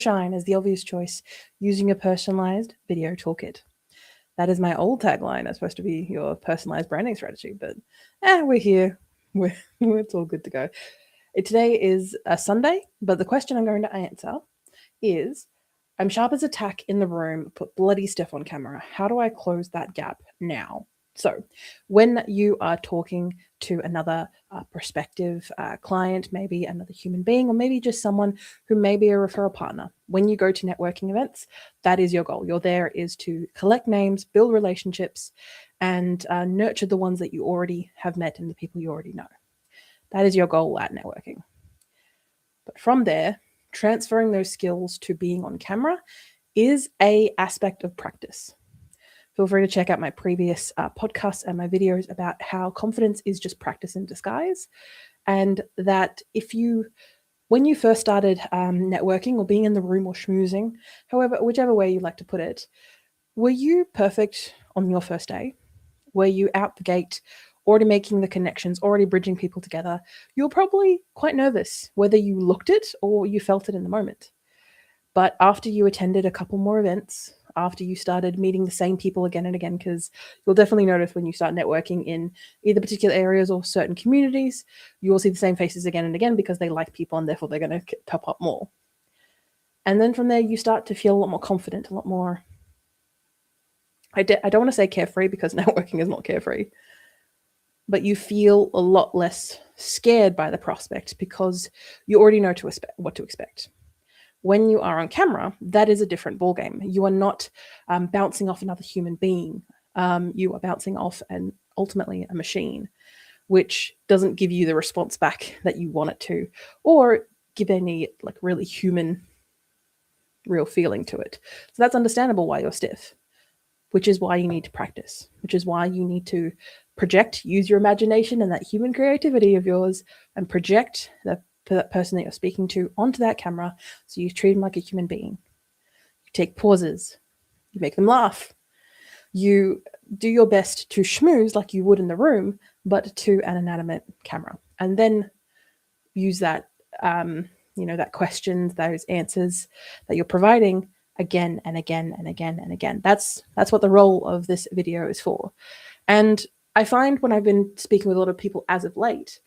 shine as the obvious choice using a personalized video toolkit. That is my old tagline. It's supposed to be your personalized branding strategy, but we're here. It's all good to go. Today is a Sunday, but the question I'm going to answer is, I'm sharp as a tack in the room, put bloody stiff on camera. How do I close that gap now? So when you are talking to another prospective client, maybe another human being, or maybe just someone who may be a referral partner, when you go to networking events, that is your goal. Your there is to collect names, build relationships, and nurture the ones that you already have met and the people you already know. That is your goal at networking. But from there, transferring those skills to being on camera is an aspect of practice. Feel free to check out my previous podcasts and my videos about how confidence is just practice in disguise. And that when you first started networking or being in the room or schmoozing, whichever way you like to put it, were you perfect on your first day? Were you out the gate already making the connections, already bridging people together? You're probably quite nervous, whether you looked it or you felt it in the moment. But after you attended a couple more events, after you started meeting the same people again and again, because you'll definitely notice when you start networking in either particular areas or certain communities, you will see the same faces again and again because they like people and therefore they're going to pop up more. And then from there, you start to feel a lot more confident, a lot more, I don't want to say carefree because networking is not carefree, but you feel a lot less scared by the prospect because you already know what to expect. When you are on camera, that is a different ballgame. You are not bouncing off another human being. You are bouncing off ultimately a machine, which doesn't give you the response back that you want it to, or give any really human, real feeling to it. So that's understandable why you're stiff, which is why you need to practice, which is why you need to project, use your imagination and that human creativity of yours, and project that person that you're speaking to onto that camera, so you treat them like a human being. You take pauses, you make them laugh, you do your best to schmooze like you would in the room, but to an inanimate camera, and then use that, that questions, those answers that you're providing again and again and again and again. That's what the role of this video is for. And I find when I've been speaking with a lot of people as of late,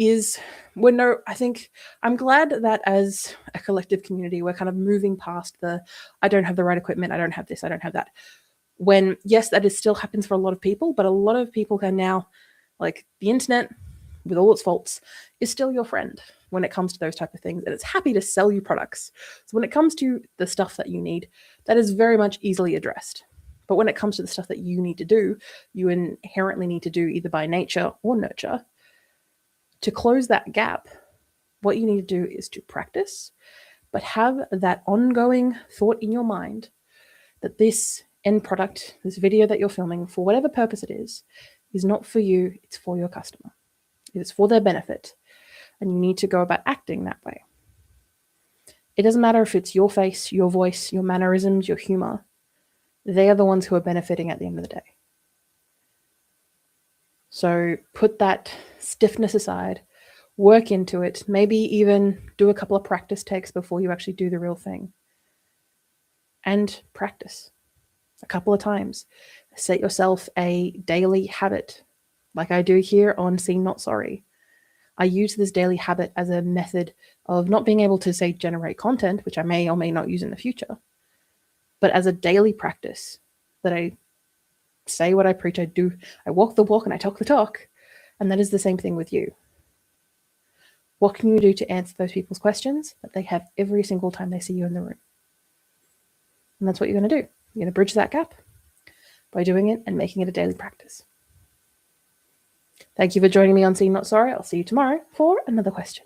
I think I'm glad that as a collective community, we're kind of moving past I don't have the right equipment, I don't have this, I don't have that. When, yes, that still happens for a lot of people, but a lot of people can now, the internet, with all its faults, is still your friend when it comes to those type of things. And it's happy to sell you products. So when it comes to the stuff that you need, that is very much easily addressed. But when it comes to the stuff that you need to do, you inherently need to do either by nature or nurture. To close that gap, what you need to do is to practice, but have that ongoing thought in your mind that this end product, this video that you're filming, for whatever purpose it is not for you, it's for your customer. It's for their benefit, and you need to go about acting that way. It doesn't matter if it's your face, your voice, your mannerisms, your humor. They are the ones who are benefiting at the end of the day. So put that stiffness aside, work into it, maybe even do a couple of practice takes before you actually do the real thing. And practice a couple of times. Set yourself a daily habit, like I do here on Seen Not Sorry. I use this daily habit as a method of not being able to, say, generate content, which I may or may not use in the future, but as a daily practice that I say what I preach, I do. I walk the walk and I talk the talk. And that is the same thing with you. What can you do to answer those people's questions that they have every single time they see you in the room? And that's what you're going to do. You're going to bridge that gap by doing it and making it a daily practice. Thank you for joining me on Seen Not Sorry. I'll see you tomorrow for another question.